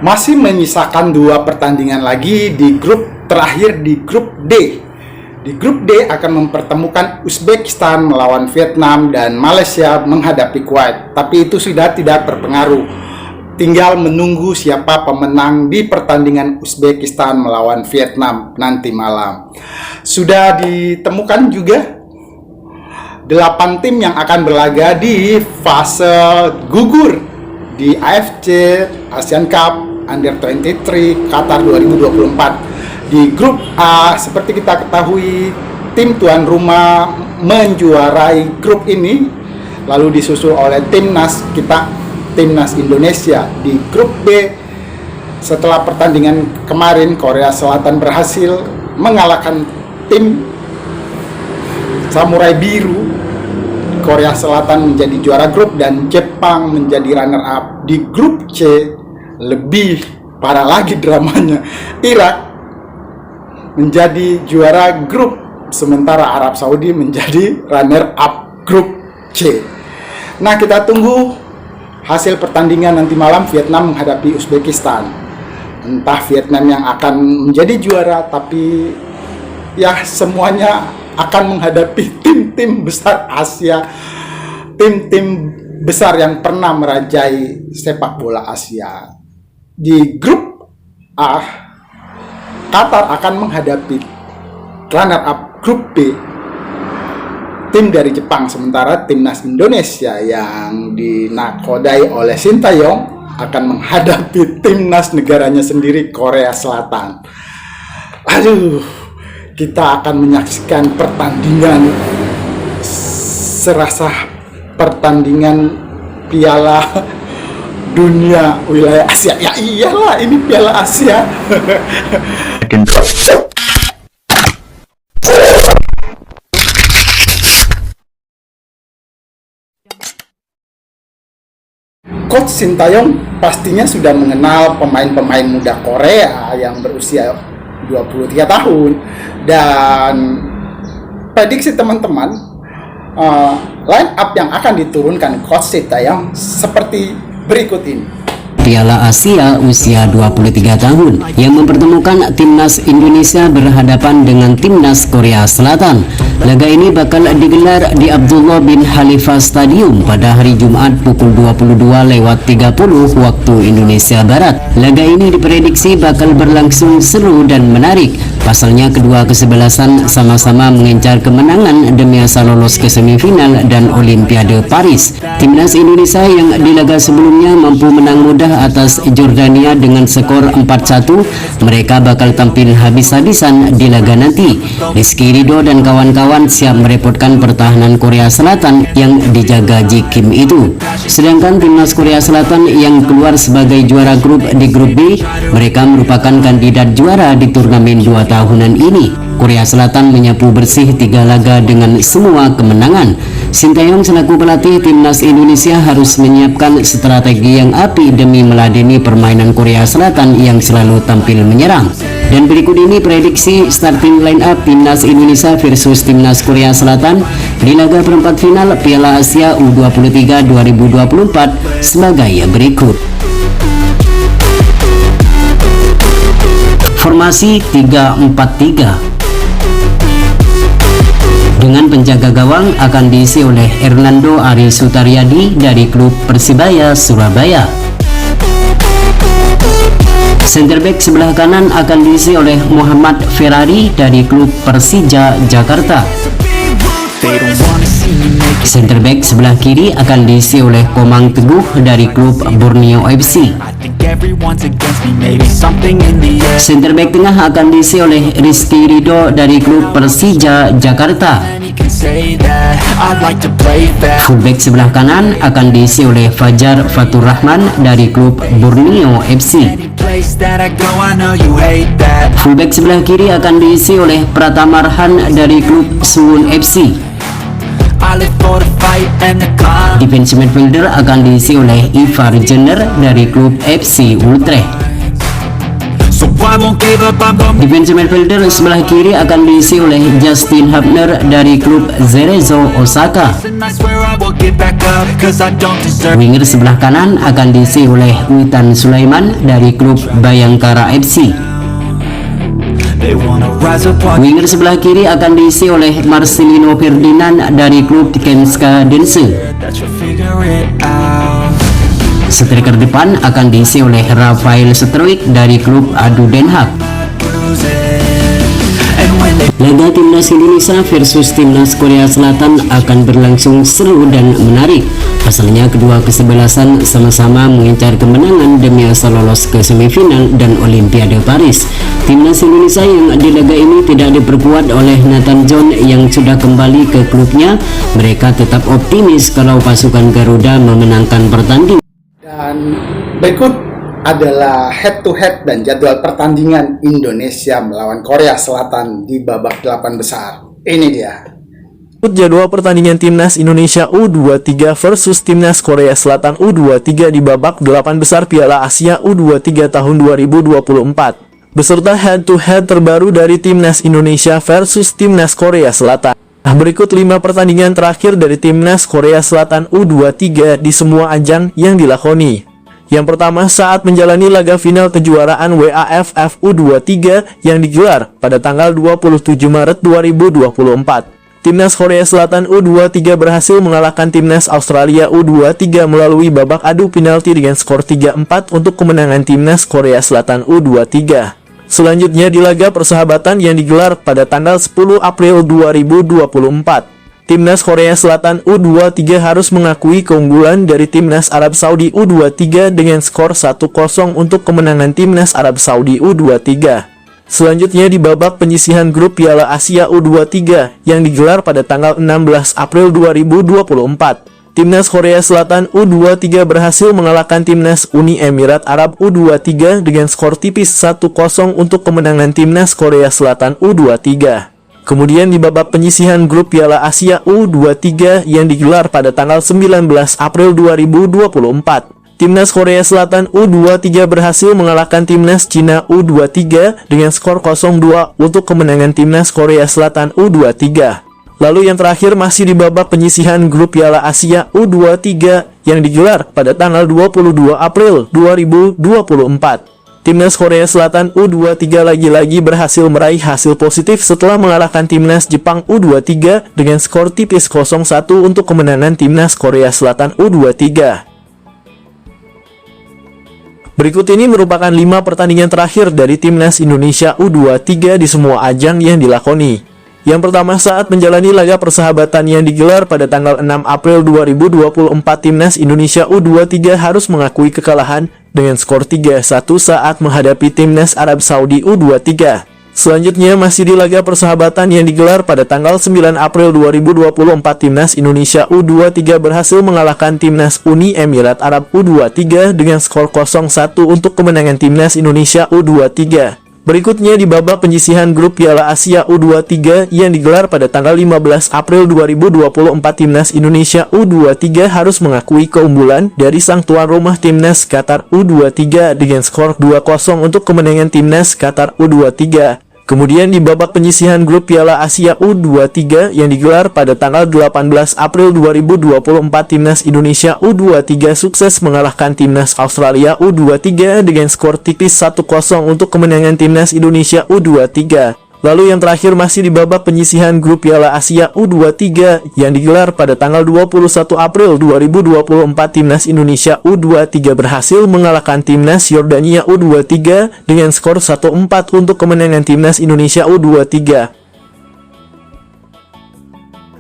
Masih menyisakan 2 pertandingan lagi di grup terakhir, di grup D. Di grup D akan mempertemukan Uzbekistan melawan Vietnam dan Malaysia menghadapi Kuwait. Tapi itu sudah tidak berpengaruh. Tinggal menunggu siapa pemenang di pertandingan Uzbekistan melawan Vietnam nanti malam. Sudah ditemukan juga 8 tim yang akan berlaga di fase gugur di AFC Asian Cup Under 23 Qatar 2024. Di grup A, seperti kita ketahui, tim tuan rumah menjuarai grup ini, lalu disusul oleh timnas kita, timnas Indonesia. Di grup B, setelah pertandingan kemarin, Korea Selatan berhasil mengalahkan tim Samurai Biru. Korea Selatan menjadi juara grup dan Jepang menjadi runner up. Di grup C, lebih parah lagi dramanya. Irak menjadi juara grup, sementara Arab Saudi menjadi runner up grup C. Nah, kita tunggu hasil pertandingan nanti malam Vietnam menghadapi Uzbekistan. Entah Vietnam yang akan menjadi juara, tapi ya semuanya akan menghadapi tim-tim besar Asia, tim-tim besar yang pernah merajai sepak bola Asia. Di grup A, Qatar akan menghadapi runner up grup B, tim dari Jepang, sementara timnas Indonesia yang dinakodai oleh Sintayong akan menghadapi timnas negaranya sendiri, Korea Selatan. Aduh, kita akan menyaksikan pertandingan serasa pertandingan Piala Dunia wilayah Asia. Ya iyalah, ini Piala Asia. Coach Sintayong pastinya sudah mengenal pemain-pemain muda Korea yang berusia 23 tahun, dan prediksi teman-teman, line up yang akan diturunkan Coach Sintayong seperti berikut ini. Piala Asia usia 23 tahun yang mempertemukan timnas Indonesia berhadapan dengan timnas Korea Selatan. Laga ini bakal digelar di Abdullah bin Khalifa Stadium pada hari Jumat pukul 22.30 waktu Indonesia Barat. Laga ini diprediksi bakal berlangsung seru dan menarik. Pasalnya kedua kesebelasan sama-sama mengincar kemenangan demi asal lolos ke semifinal dan Olimpiade Paris. Timnas Indonesia yang di laga sebelumnya mampu menang mudah atas Jordania dengan skor 4-1, mereka bakal tampil habis-habisan di laga nanti. Rizky Ridho dan kawan-kawan siap merepotkan pertahanan Korea Selatan yang dijaga Ji Kim itu. Sedangkan timnas Korea Selatan yang keluar sebagai juara grup di grup B, mereka merupakan kandidat juara di turnamen 2 tahunan ini. Korea Selatan menyapu bersih 3 laga dengan semua kemenangan. Sintayong selaku pelatih timnas Indonesia harus menyiapkan strategi yang apik demi meladeni permainan Korea Selatan yang selalu tampil menyerang. Dan berikut ini prediksi starting line up timnas Indonesia versus timnas Korea Selatan di laga perempat final Piala Asia U23 2024 sebagai berikut. Formasi 3-4-3. Dengan penjaga gawang akan diisi oleh Hernando Ari Sutaryadi dari klub Persibaya Surabaya. Center back sebelah kanan akan diisi oleh Muhammad Ferrari dari klub Persija Jakarta. Center back sebelah kiri akan diisi oleh Komang Teguh dari klub Borneo FC. Center back tengah akan diisi oleh Rizky Ridho dari klub Persija Jakarta. Fullback sebelah kanan akan diisi oleh Fajar Fatur Rahman dari klub Borneo FC. Fullback sebelah kiri akan diisi oleh Pratama Arhan dari klub Suwon FC. Defensive midfielder akan diisi oleh Ivar Jenner dari klub FC Utrecht. Defensive midfielder sebelah kiri akan diisi oleh Justin Hubner dari klub Cerezo Osaka. I will get back up, cause I don't deserve. Winger sebelah kanan akan diisi oleh Witan Sulaiman dari klub Bayangkara FC. They wanna rise up on. Winger sebelah kiri akan diisi oleh Marcelino Ferdinand dari klub Kenska Dense. That you'll figure it out. Striker depan akan diisi oleh Rafael Struijk dari klub Adu Den Haag. And when they Laga timnas Indonesia versus timnas Korea Selatan akan berlangsung seru dan menarik. Pasalnya kedua kesebelasan sama-sama mengincar kemenangan demi asal lolos ke semifinal dan Olimpiade Paris. Timnas Indonesia yang di laga ini tidak diperkuat oleh Nathan John yang sudah kembali ke klubnya. Mereka tetap optimis kalau pasukan Garuda memenangkan pertandingan. Dan berikut adalah head to head dan jadwal pertandingan Indonesia melawan Korea Selatan di babak 8 besar. Ini dia. Jadwal pertandingan timnas Indonesia U23 versus timnas Korea Selatan U23 di babak 8 besar Piala Asia U23 tahun 2024 beserta head to head terbaru dari timnas Indonesia versus timnas Korea Selatan. Berikut 5 pertandingan terakhir dari timnas Korea Selatan U23 di semua ajang yang dilakoni. Yang pertama, saat menjalani laga final kejuaraan WAFF U23 yang digelar pada tanggal 27 Maret 2024. Timnas Korea Selatan U23 berhasil mengalahkan timnas Australia U23 melalui babak adu penalti dengan skor 3-4 untuk kemenangan timnas Korea Selatan U23. Selanjutnya di laga persahabatan yang digelar pada tanggal 10 April 2024. Timnas Korea Selatan U23 harus mengakui keunggulan dari timnas Arab Saudi U23 dengan skor 1-0 untuk kemenangan timnas Arab Saudi U23. Selanjutnya di babak penyisihan grup Piala Asia U23 yang digelar pada tanggal 16 April 2024. Timnas Korea Selatan U23 berhasil mengalahkan timnas Uni Emirat Arab U23 dengan skor tipis 1-0 untuk kemenangan timnas Korea Selatan U23. Kemudian di babak penyisihan grup Piala Asia U23 yang digelar pada tanggal 19 April 2024. Timnas Korea Selatan U23 berhasil mengalahkan timnas Cina U23 dengan skor 0-2 untuk kemenangan timnas Korea Selatan U23. Lalu yang terakhir masih di babak penyisihan grup Piala Asia U23 yang digelar pada tanggal 22 April 2024. Timnas Korea Selatan U23 lagi-lagi berhasil meraih hasil positif setelah mengalahkan timnas Jepang U23 dengan skor tipis 0-1 untuk kemenangan timnas Korea Selatan U23. Berikut ini merupakan 5 pertandingan terakhir dari timnas Indonesia U23 di semua ajang yang dilakoni. Yang pertama, saat menjalani laga persahabatan yang digelar pada tanggal 6 April 2024, timnas Indonesia U23 harus mengakui kekalahan dengan skor 3-1 saat menghadapi timnas Arab Saudi U23. Selanjutnya, masih di laga persahabatan yang digelar pada tanggal 9 April 2024, timnas Indonesia U23 berhasil mengalahkan timnas Uni Emirat Arab U23 dengan skor 0-1 untuk kemenangan timnas Indonesia U23. Berikutnya di babak penyisihan grup Piala Asia U23 yang digelar pada tanggal 15 April 2024, timnas Indonesia U23 harus mengakui keunggulan dari sang tuan rumah timnas Qatar U23 dengan skor 2-0 untuk kemenangan timnas Qatar U23. Kemudian di babak penyisihan grup Piala Asia U23 yang digelar pada tanggal 18 April 2024, timnas Indonesia U23 sukses mengalahkan timnas Australia U23 dengan skor tipis 1-0 untuk kemenangan timnas Indonesia U23. Lalu yang terakhir masih di babak penyisihan grup Piala Asia U23 yang digelar pada tanggal 21 April 2024, timnas Indonesia U23 berhasil mengalahkan timnas Yordania U23 dengan skor 1-4 untuk kemenangan timnas Indonesia U23.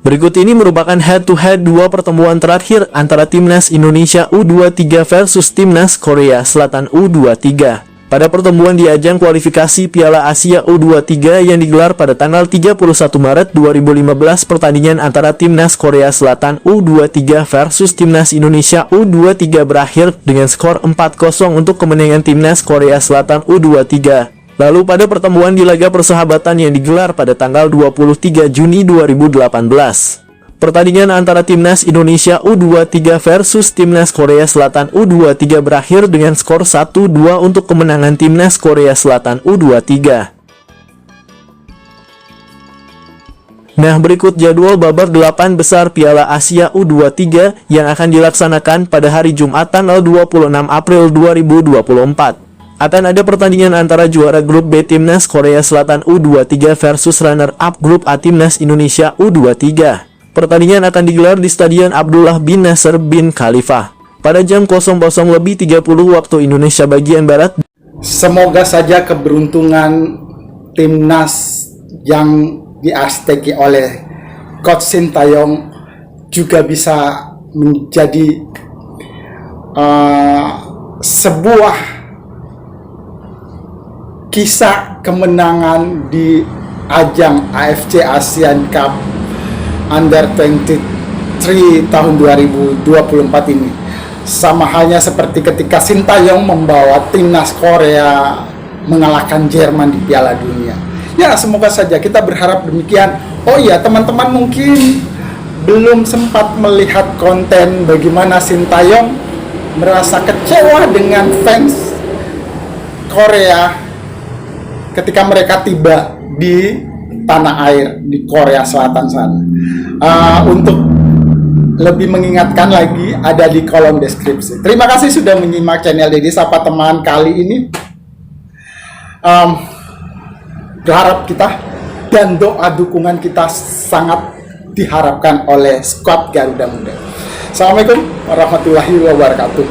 Berikut ini merupakan head-to-head 2 pertemuan terakhir antara timnas Indonesia U23 versus timnas Korea Selatan U23. Pada pertemuan di ajang kualifikasi Piala Asia U23 yang digelar pada tanggal 31 Maret 2015, pertandingan antara timnas Korea Selatan U23 versus timnas Indonesia U23 berakhir dengan skor 4-0 untuk kemenangan timnas Korea Selatan U23. Lalu pada pertemuan di laga persahabatan yang digelar pada tanggal 23 Juni 2018. Pertandingan antara timnas Indonesia U23 versus timnas Korea Selatan U23 berakhir dengan skor 1-2 untuk kemenangan timnas Korea Selatan U23. Nah, berikut jadwal babak 8 besar Piala Asia U23 yang akan dilaksanakan pada hari Jumat tanggal 26 April 2024. Akan ada pertandingan antara juara grup B Timnas Korea Selatan U23 versus runner-up grup A Timnas Indonesia U23. Pertandingan akan digelar di Stadion Abdullah bin Nasser bin Khalifah pada jam 00.30 waktu Indonesia bagian Barat. Semoga saja keberuntungan timnas yang diarsteki oleh Coach Sintayong juga bisa menjadi sebuah kisah kemenangan di ajang AFC Asian Cup Under 23 tahun 2024 ini. Sama halnya seperti ketika Sintayong membawa timnas Korea mengalahkan Jerman di Piala Dunia. Ya, semoga saja, kita berharap demikian. Oh iya, teman-teman mungkin belum sempat melihat konten bagaimana Sintayong merasa kecewa dengan fans Korea ketika mereka tiba di tanah air di Korea Selatan sana. Untuk lebih mengingatkan lagi, ada di kolom deskripsi. Terima kasih sudah menyimak channel Dedi Sapa Teman kali ini. Berharap kita dan doa dukungan kita sangat diharapkan oleh skuad Garuda Muda. Assalamualaikum warahmatullahi wabarakatuh.